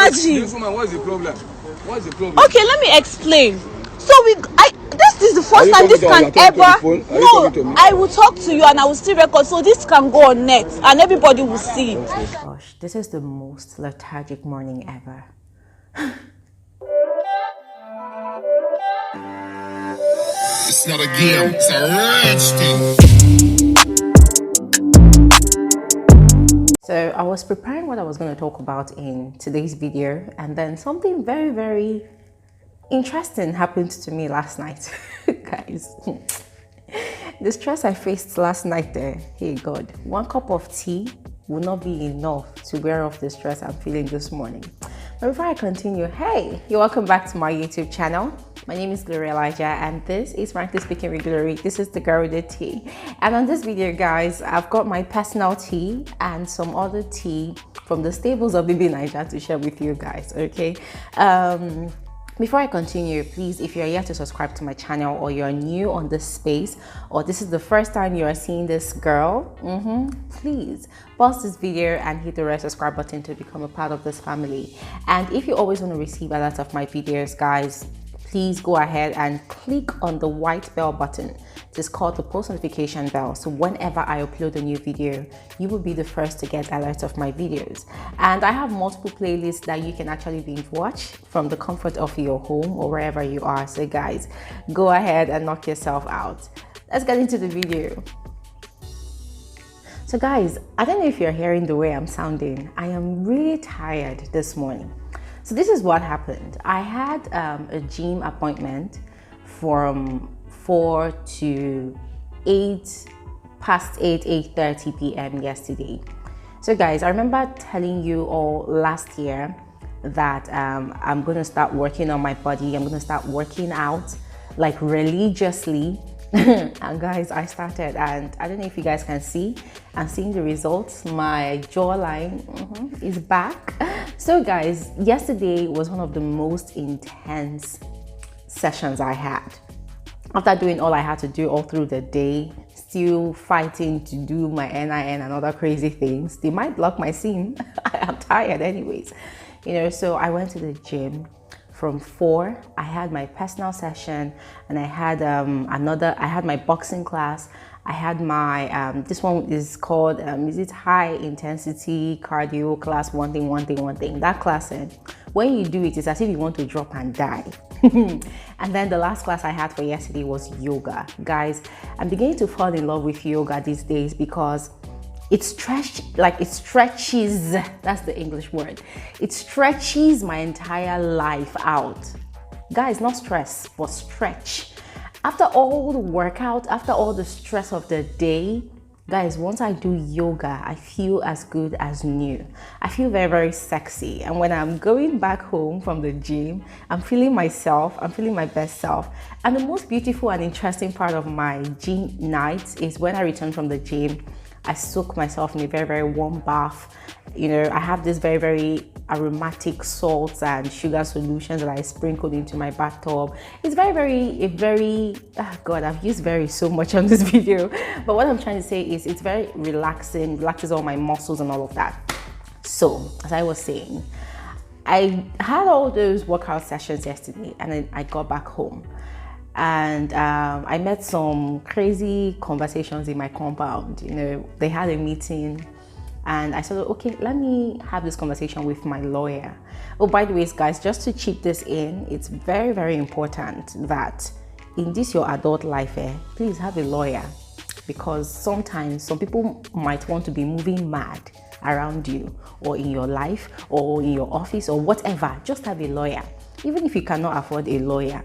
imagine. This woman, what's the problem? What's the problem? Okay, let me explain. So this is the first time this can ever. No, I will talk to you and I will still record. So this can go on net and everybody will see. Oh gosh, this is the most lethargic morning ever. It's not a game, it's a rich thing. So I was preparing what I was going to talk about in today's video, and then something very, very interesting happened to me last night. Guys, the stress I faced last night there, hey God, 1 cup of tea will not be enough to wear off the stress I'm feeling this morning. But before I continue, hey, you're welcome back to my YouTube channel. My name is Bbnaija and this is Frankly Speaking Regularly. This is the girl with the tea. And on this video, guys, I've got my personal tea and some other tea from the stables of Bbnaija to share with you guys, okay? Before I continue, please, if you're yet to subscribe to my channel or you're new on this space or this is the first time you are seeing this girl, please pause this video and hit the red subscribe button to become a part of this family. And if you always want to receive alerts of my videos, guys, please go ahead and click on the white bell button. It's called the post notification bell. So whenever I upload a new video, you will be the first to get alerts of my videos. And I have multiple playlists that you can actually binge watch from the comfort of your home or wherever you are. So guys, go ahead and knock yourself out. Let's get into the video. So guys, I don't know if you're hearing the way I'm sounding. I am really tired this morning. So this is what happened. I had a gym appointment from 4 to 8:30 p.m. yesterday. So guys, I remember telling you all last year that I'm gonna start working on my body. I'm gonna start working out like religiously. And guys, I started, and I don't know if you guys can see. I'm seeing the results. My jawline is back. So guys, yesterday was one of the most intense sessions I had. After doing all I had to do all through the day, still fighting to do my NIN and other crazy things. They might block my SIM. I am tired anyways. You know, so I went to the gym. From 4, I had my personal session, and I had I had my boxing class. I had my this one is called is it high intensity cardio class, one thing. That class, when you do it, it's as if you want to drop and die. And then the last class I had for yesterday was yoga. Guys, I'm beginning to fall in love with yoga these days because it stretches, that's the English word. It stretches my entire life out. Guys, not stress, but stretch. After all the workout, after all the stress of the day, guys, once I do yoga, I feel as good as new. I feel very, very sexy. And when I'm going back home from the gym, I'm feeling myself, I'm feeling my best self. And the most beautiful and interesting part of my gym nights is when I return from the gym, I soak myself in a very, very warm bath. You know, I have this very, very aromatic salts and sugar solutions that I sprinkled into my bathtub. It's very, God, I've used very so much on this video. But what I'm trying to say is it's very relaxing, relaxes all my muscles and all of that. So, as I was saying, I had all those workout sessions yesterday and then I got back home. And I met some crazy conversations in my compound. You know, they had a meeting and I said, okay, let me have this conversation with my lawyer. Oh, by the way, guys, just to chip this in, it's very, very important that in this your adult life, please have a lawyer, because sometimes some people might want to be moving mad around you or in your life or in your office or whatever. Just have a lawyer. Even if you cannot afford a lawyer,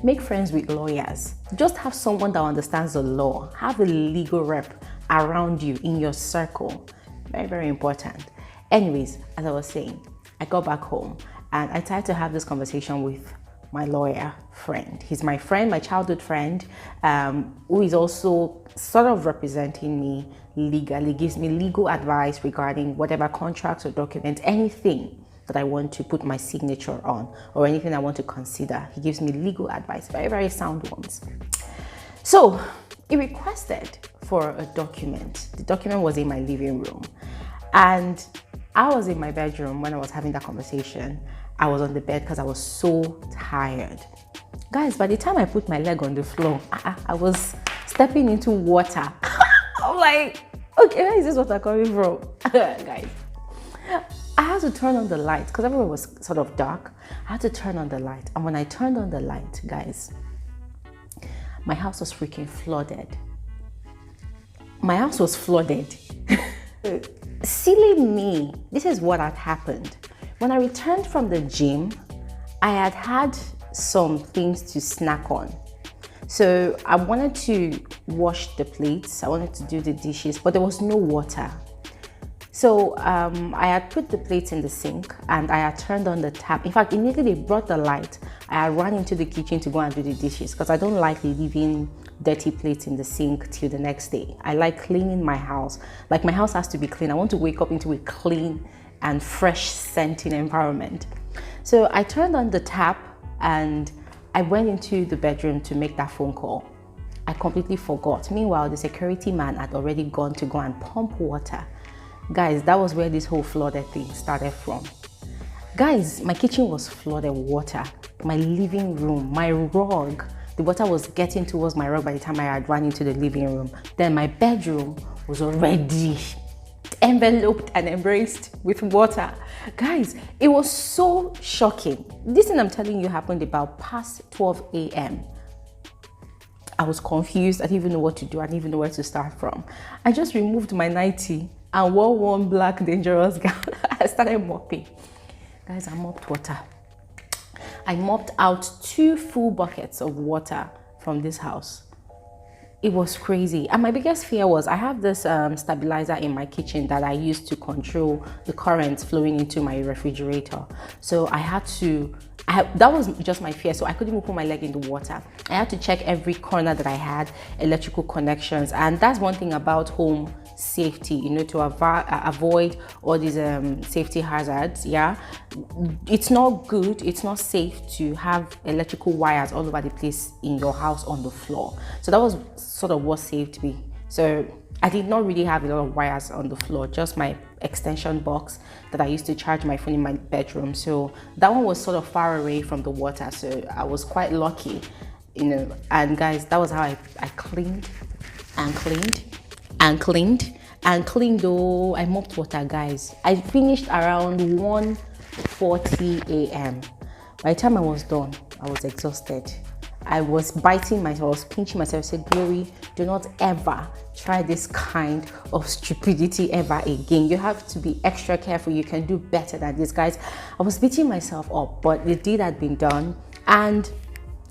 make friends with lawyers. Just have someone that understands the law. Have a legal rep around you in your circle. Very, very important. Anyways, as I was saying, I got back home and I tried to have this conversation with my lawyer friend. He's my friend, my childhood friend, who is also sort of representing me legally, gives me legal advice regarding whatever contracts or documents, anything that I want to put my signature on or anything I want to consider. He gives me legal advice, very, very sound ones. So he requested for a document. The document was in my living room and I was in my bedroom when I was having that conversation. I was on the bed because I was so tired. Guys, by the time I put my leg on the floor, I was stepping into water. I'm like, okay, where is this water coming from? Guys, I had to turn on the light because everywhere was sort of dark. I had to turn on the light. And when I turned on the light, guys, my house was freaking flooded. My house was flooded. Silly me, this is what had happened. When I returned from the gym, I had some things to snack on. So I wanted to wash the plates, I wanted to do the dishes, but there was no water. So I had put the plates in the sink and I had turned on the tap. In fact, immediately they brought the light, I had run into the kitchen to go and do the dishes because I don't like leaving dirty plates in the sink till the next day. I like cleaning my house. Like my house has to be clean. I want to wake up into a clean and fresh scenting environment. So I turned on the tap and I went into the bedroom to make that phone call. I completely forgot. Meanwhile, the security man had already gone to go and pump water. Guys, that was where this whole flooded thing started from. Guys, my kitchen was flooded with water. My living room, my rug, the water was getting towards my rug by the time I had run into the living room. Then my bedroom was already enveloped and embraced with water. Guys, it was so shocking. This thing I'm telling you happened about past 12 a.m. I was confused. I didn't even know what to do. I didn't even know where to start from. I just removed my nightie and wore one black dangerous gown. I started mopping. Guys, I mopped water. I mopped out 2 full buckets of water from this house. It was crazy. And my biggest fear was I have this stabilizer in my kitchen that I use to control the current flowing into my refrigerator. So I had to, that was just my fear. So I couldn't even put my leg in the water. I had to check every corner that I had, electrical connections. And that's one thing about home safety, you know, to avoid all these safety hazards. Yeah, it's not good, it's not safe to have electrical wires all over the place in your house on the floor. So that was sort of what saved me. So I did not really have a lot of wires on the floor, just my extension box that I used to charge my phone in my bedroom. So that one was sort of far away from the water, so I was quite lucky, you know. And guys, that was how I cleaned and cleaned and cleaned and cleaned. Oh, I mopped water, guys. I finished around 1:40 a.m. By the time I was done, I was exhausted. I was biting myself, I was pinching myself. I said, Glory, do not ever try this kind of stupidity ever again. You have to be extra careful. You can do better than this, guys. I was beating myself up, but the deed had been done, and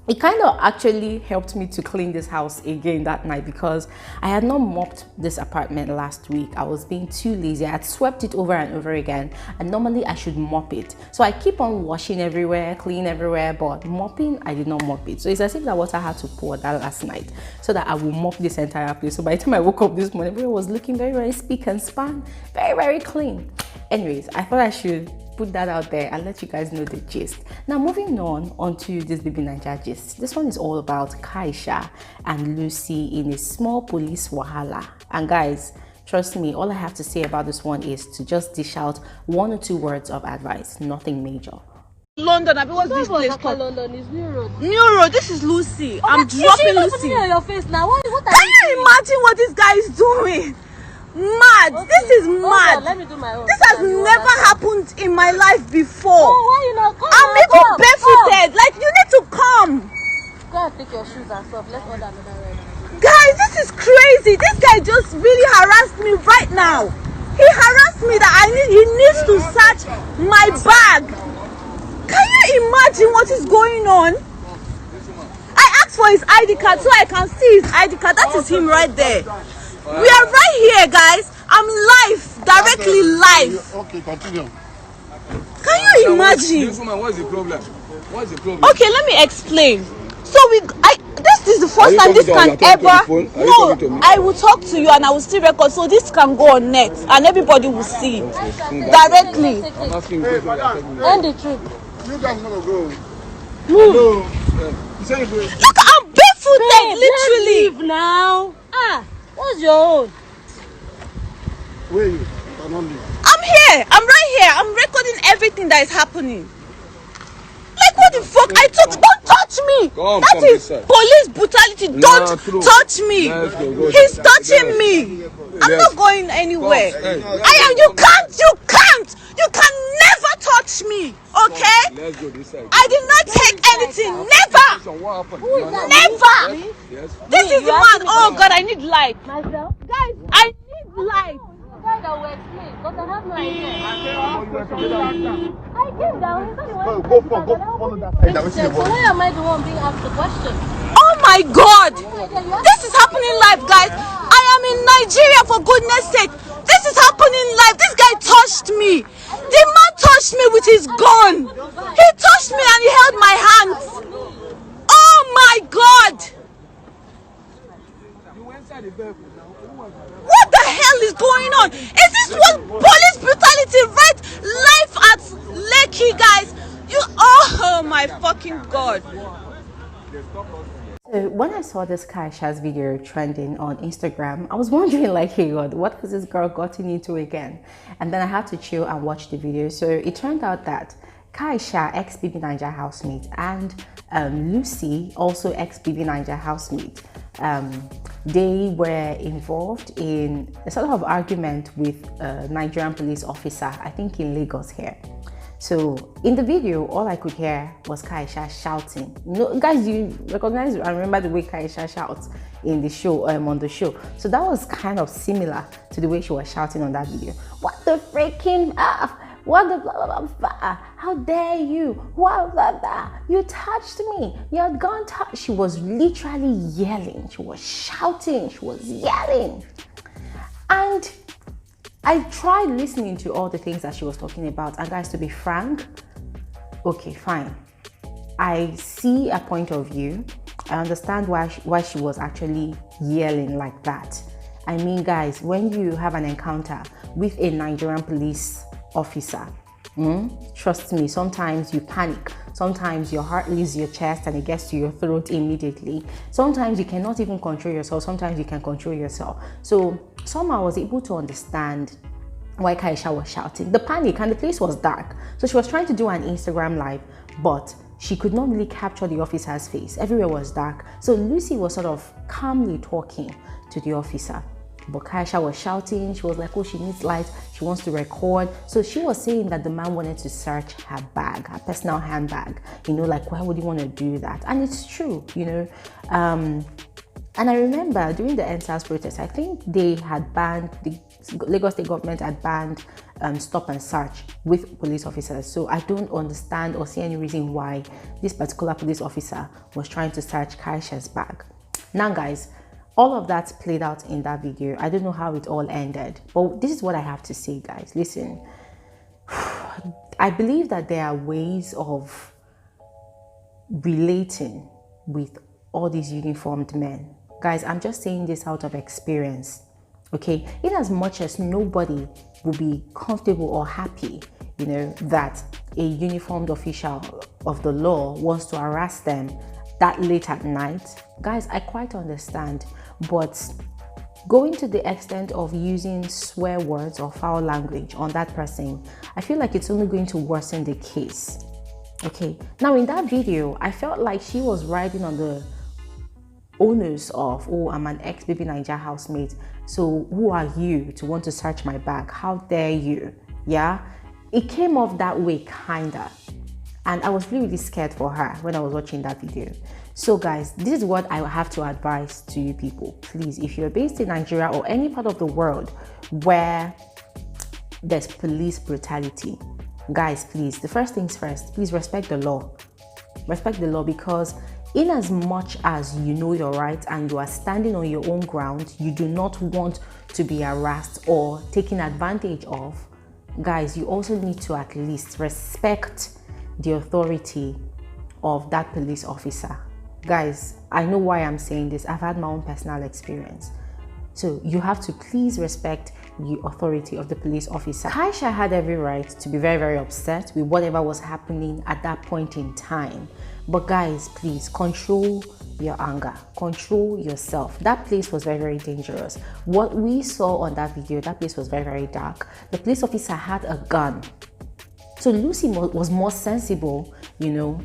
it kind of actually helped me to clean this house again that night because I had not mopped this apartment last week. I was being too lazy. I had swept it over and over again, and normally I should mop it. So I keep on washing everywhere, clean everywhere, but mopping, I did not mop it. So it's as if that water had to pour that last night so that I will mop this entire place. So by the time I woke up this morning, everyone was looking very, very spick and span, very, very clean. Anyways, I thought I should put that out there and let you guys know the gist. Now moving on to this Bbnaija gist. This one is all about Kaisha and Lucy in a small police wahala. And guys, trust me, all I have to say about this one is to just dish out 1 or 2 words of advice, nothing major. London, I mean, what's this place called? London is New Road. New Road, this is Lucy. I'm dropping Lucy. On your face now. What are Can you imagine what this guy is doing? Mad. Okay. This is mad. Let me do my own. This has never happened in my life before. Oh, why you not come? I'm even barefooted. Like, you need to come. Go and take your shoes and stuff. Let's order another ride. Guys, this is crazy. This guy just really harassed me right now. He harassed me that he needs to search my bag. Can you imagine what is going on? I asked for his ID card so I can see his ID card. That is him right there. We are right here, guys. I'm live, directly live. Okay, continue. Can you imagine? This woman, what's the problem? What's the problem? Okay, let me explain. So this is the first time this can ever. No, I will talk to you and I will still record, so this can go on net and everybody will see directly. I'm asking you. End the trip. You guys want to go? Move. Look, I'm barefooted, literally. Leave now. What's your own? Where you? Cannot leave. I'm I'm here. I'm right here. I'm recording everything that is happening. Like, what the fuck? Don't touch me. That is police brutality. Don't touch me. He's touching me. I'm not going anywhere. You can never touch me. Okay? I did not take anything. Never. Never. This is the man. Oh God, I need light. Myself? Guys, I need light. Guys, I will explain, but I have no idea. I came down. He's not the one. Go follow that side. So why am I the one being asked the question? Oh my God. This is happening live, guys. I am in Nigeria, for goodness sake. This is happening live. This guy touched me. The man touched me with his gun. He touched me and he held my hands. Oh my God. What the hell is going on? Is this what police brutality right life at Lekki, guys? Oh my fucking God. So when I saw this Kaisha's video trending on Instagram, I was wondering like, hey God, what has this girl gotten into again? And then I had to chill and watch the video. So it turned out that Kaisha, ex-Bbnaija housemate, and Lucy, also ex-Bbnaija housemate, they were involved in a sort of argument with a Nigerian police officer, I think in Lagos here. So in the video, all I could hear was Kaisha shouting. You know, guys, you recognize and remember the way Kaisha shouts in the show, on the show. So that was kind of similar to the way she was shouting on that video. What the freaking what the blah, blah, blah, how dare you? What blah, blah, you touched me. Your gun touched. She was literally yelling. She was shouting. She was yelling. And I tried listening to all the things that she was talking about. And guys, to be frank, okay, fine. I see a point of view. I understand why she was actually yelling like that. I mean, guys, when you have an encounter with a Nigerian police officer, trust me, sometimes you panic. Sometimes your heart leaves your chest and it gets to your throat immediately. Sometimes you cannot even control yourself. Sometimes you can control yourself. So somehow I was able to understand why Kaisha was shouting. The panic, and the place was dark. So she was trying to do an Instagram live, but she could not really capture the officer's face. Everywhere was dark. So Lucy was sort of calmly talking to the officer. But Kaisha was shouting. She was like, oh, she needs light. She wants to record. So she was saying that the man wanted to search her bag, her personal handbag. You know, like, why would you want to do that? And it's true, you know. And I remember during the NSAS protest, I think they had banned, the Lagos State government had banned stop and search with police officers. So I don't understand or see any reason why this particular police officer was trying to search Kaisha's bag. Now, guys, all of that played out in that video. I don't know how it all ended, but this is what I have to say, guys. Listen, I believe that there are ways of relating with all these uniformed men. Guys, I'm just saying this out of experience, okay? In as much as nobody will be comfortable or happy, you know, that a uniformed official of the law wants to harass them that late at night, guys, I quite understand. But going to the extent of using swear words or foul language on that person, I feel like it's only going to worsen the case. Okay, now in that video, I felt like she was riding on the onus of, oh, I'm an ex-Bbnaija housemate, so who are you to want to search my bag? How dare you? Yeah, it came off that way, kinda. And I was really scared for her when I was watching that video. So guys, this is what I have to advise to you people. Please, if you're based in Nigeria or any part of the world where there's police brutality, guys, please, the first things first, please respect the law. Respect the law, because in as much as you know your rights and you are standing on your own ground, you do not want to be harassed or taken advantage of, guys, you also need to at least respect the authority of that police officer. Guys, I know why I'm saying this. I've had my own personal experience. So you have to please respect the authority of the police officer. Kaisha had every right to be very, very upset with whatever was happening at that point in time. But guys, please control your anger, control yourself. That place was very, very dangerous. What we saw on that video, that place was very, very dark. The police officer had a gun. So Lucy was more sensible, you know,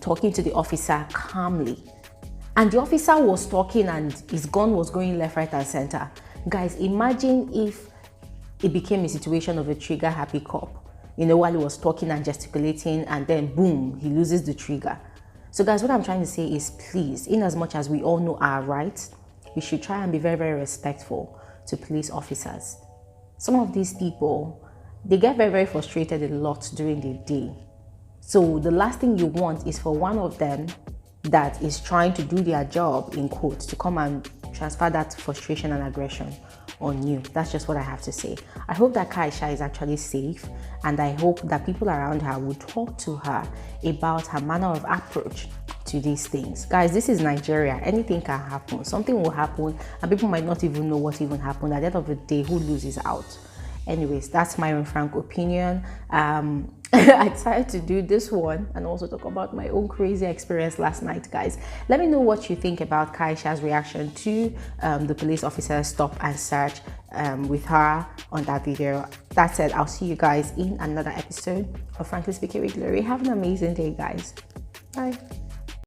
talking to the officer calmly. And the officer was talking and his gun was going left, right, and center. Guys, imagine if it became a situation of a trigger happy cop, you know, while he was talking and gesticulating, and then boom, he loses the trigger. So guys, what I'm trying to say is, please, in as much as we all know our rights, we should try and be very, very respectful to police officers. Some of these people, they get very, very frustrated a lot during the day. So the last thing you want is for one of them that is trying to do their job, in quotes, to come and transfer that frustration and aggression on you. That's just what I have to say. I hope that Kaisha is actually safe, and I hope that people around her would talk to her about her manner of approach to these things. Guys, this is Nigeria. Anything can happen. Something will happen and people might not even know what even happened. At the end of the day, who loses out? Anyways, that's my own frank opinion. I decided to do this one and also talk about my own crazy experience last night, guys. Let me know what you think about Kaisha's reaction to the police officer's stop and search with her on that video. That said, I'll see you guys in another episode of Frankly Speaking with Glory. Have an amazing day, guys. Bye.